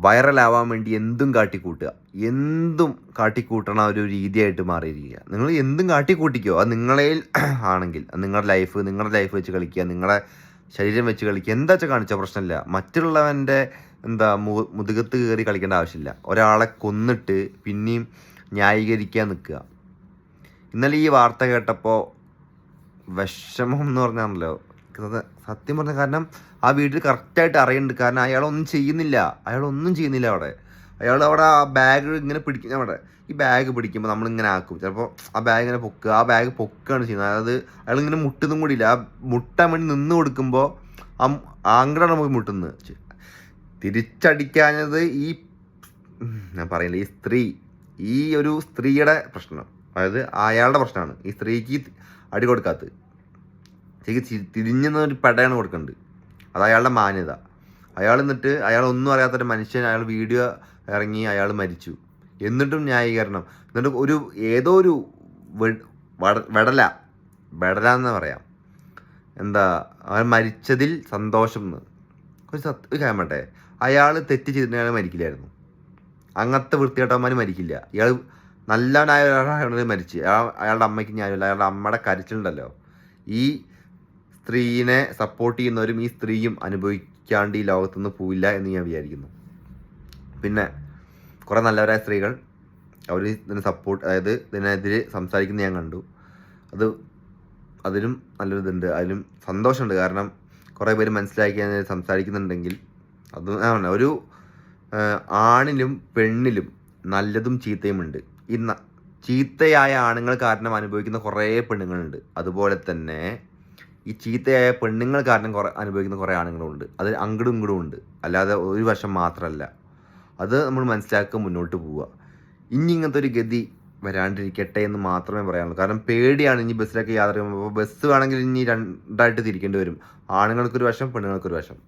വൈറലാവാൻ വേണ്ടി എന്തും കാട്ടിക്കൂട്ടുക, എന്തും കാട്ടിക്കൂട്ടണ ഒരു രീതിയായിട്ട് മാറിയിരിക്കുക. നിങ്ങൾ എന്തും കാട്ടിക്കൂട്ടിക്കോ, അത് നിങ്ങളെ ആണെങ്കിൽ നിങ്ങളുടെ ലൈഫ് വെച്ച് കളിക്കുക, നിങ്ങളുടെ ശരീരം വെച്ച് കളിക്കുക, എന്താ വെച്ചാൽ കാണിച്ചാൽ പ്രശ്നമില്ല. മറ്റുള്ളവൻ്റെ മുതുകത്ത് കയറി കളിക്കേണ്ട ആവശ്യമില്ല. ഒരാളെ കൊന്നിട്ട് പിന്നെയും ന്യായീകരിക്കാൻ നിൽക്കുക. ഇന്നലെ ഈ വാർത്ത കേട്ടപ്പോൾ വിഷമം എന്ന് പറഞ്ഞാണല്ലോ സത്യം പറഞ്ഞ. കാരണം ആ വീട്ടിൽ കറക്റ്റായിട്ട് അറിയുന്നുണ്ട്. കാരണം അയാളൊന്നും ചെയ്യുന്നില്ല അവിടെ. അവിടെ ആ ബാഗ് ഇങ്ങനെ പിടിക്കുന്ന, അവിടെ ഈ ബാഗ് പിടിക്കുമ്പോൾ നമ്മളിങ്ങനെ ആക്കും. ചിലപ്പോൾ ആ ബാഗ് ഇങ്ങനെ പൊക്കുകയാണ് ചെയ്യുന്നത്. അതായത് അയാളിങ്ങനെ മുട്ടുന്നും കൂടിയില്ല. ആ മുട്ടാൻ വേണ്ടി നിന്ന് കൊടുക്കുമ്പോൾ അങ്ങോട്ടാണ് നമുക്ക് മുട്ടുന്നത്. തിരിച്ചടിക്കാഞ്ഞത് ഞാൻ പറയില്ല, ഈ ഒരു സ്ത്രീയുടെ പ്രശ്നം, അതായത് അയാളുടെ പ്രശ്നമാണ്. ഈ സ്ത്രീക്ക് അടി കൊടുക്കാത്തത്. ശരിക്കും തിരിഞ്ഞൊരു പെടയാണ് കൊടുക്കേണ്ടത്. അത് അയാളുടെ മാന്യത. അയാളൊന്നും അറിയാത്തൊരു മനുഷ്യൻ, അയാൾ വീഡിയോ ഇറങ്ങി, അയാൾ മരിച്ചു. എന്നിട്ടും ന്യായീകരണം. എന്നിട്ട് ഏതോ ഒരു വെടല എന്ന് പറയാം, അവൻ മരിച്ചതിൽ സന്തോഷം എന്ന്. ഒരു കാര്യം പറ്റേ, അയാൾ തെറ്റ് ചെയ്തിട്ട് മരിക്കില്ലായിരുന്നു. അങ്ങനത്തെ വൃത്തികെട്ടവന്മാർ മരിക്കില്ല. ഇയാൾ നല്ലവനായ ഒരാളാണ് മരിച്ച്. അയാളുടെ അമ്മയ്ക്ക് ഞാനില്ല. അയാളുടെ അമ്മയുടെ കരച്ചിലുണ്ടല്ലോ, ഈ സ്ത്രീനെ സപ്പോർട്ട് ചെയ്യുന്നവരും ഈ സ്ത്രീയും അനുഭവിക്കാണ്ട് ഈ ലോകത്തുനിന്ന് പോവില്ല എന്ന് ഞാൻ വിചാരിക്കുന്നു. പിന്നെ കുറേ നല്ലവരായ സ്ത്രീകൾ അവർ ഇതിനെതിരെ സംസാരിക്കുന്നത് ഞാൻ കണ്ടു. അതിലും നല്ലൊരിതുണ്ട്, അതിലും സന്തോഷമുണ്ട്. കാരണം കുറേ പേര് മനസ്സിലാക്കി സംസാരിക്കുന്നുണ്ടെങ്കിൽ അത് ഒരു ആണിലും പെണ്ണിലും നല്ലതും ചീത്തയുമുണ്ട്. ഈ ചീത്തയായ ആണുങ്ങൾ കാരണം അനുഭവിക്കുന്ന കുറേ പെണ്ണുങ്ങളുണ്ട്. അതുപോലെ തന്നെ ഈ ചീത്തയായ പെണ്ണുങ്ങൾ കാരണം അനുഭവിക്കുന്ന കുറേ ആണുങ്ങളുണ്ട്. അത് അങ്ങടും ഇങ്ങടും ഉണ്ട്, അല്ലാതെ ഒരു വശം മാത്രമല്ല. അത് നമ്മൾ മനസ്സിലാക്കി മുന്നോട്ട് പോവുക. ഇങ്ങനത്തെ ഒരു ഗതി വരാണ്ടിരിക്കട്ടെ എന്ന് മാത്രമേ പറയാനുള്ളൂ. കാരണം പേടിയാണ്. ഇനി ബസ്സിലൊക്കെ യാത്ര ചെയ്യുമ്പോൾ ബസ് വേണമെങ്കിൽ ഇനി രണ്ടായിട്ട് തിരിക്കേണ്ടി വരും. ആണുങ്ങൾക്കൊരു വശം, പെണ്ണുങ്ങൾക്കൊരു വശം.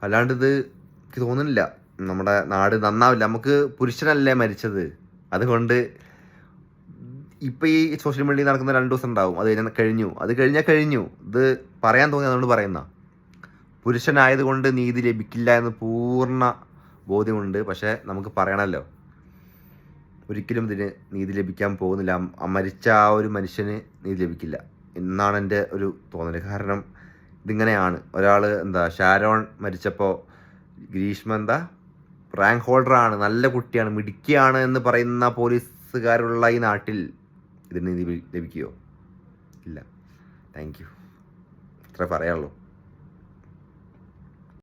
അല്ലാണ്ട് എനിക്ക് തോന്നുന്നില്ല നമ്മുടെ നാട് നന്നാവില്ല. നമുക്ക് പുരുഷനല്ലേ മരിച്ചത്. അതുകൊണ്ട് ഇപ്പം ഈ സോഷ്യൽ മീഡിയയിൽ നടക്കുന്ന 2 ദിവസം ഉണ്ടാവും, അത് കഴിഞ്ഞു. ഇത് പറയാൻ തോന്നി അതുകൊണ്ട് പറയുന്ന. പുരുഷനായതുകൊണ്ട് നീതി ലഭിക്കില്ല എന്ന് പൂർണ്ണ ബോധ്യമുണ്ട്. പക്ഷേ നമുക്ക് പറയണമല്ലോ, ഒരിക്കലും ഇതിന് നീതി ലഭിക്കാൻ പോകുന്നില്ല. മരിച്ച ആ ഒരു മനുഷ്യന് നീതി ലഭിക്കില്ല എന്നാണ് എൻ്റെ ഒരു തോന്നൽ. കാരണം ഇതിങ്ങനെയാണ്. ഒരാൾ ഷാരോൺ മരിച്ചപ്പോൾ ഗ്രീഷ്മ റാങ്ക് ഹോൾഡറാണ്, നല്ല കുട്ടിയാണ്, മിടുക്കിയാണ് എന്ന് പറയുന്ന പോലീസുകാരുള്ള ഈ നാട്ടിൽ ഇതിന് നീതി ലഭിക്കുമോ? ഇല്ല. Thank you. ഇത്രേ പറയാനുള്ളൂ.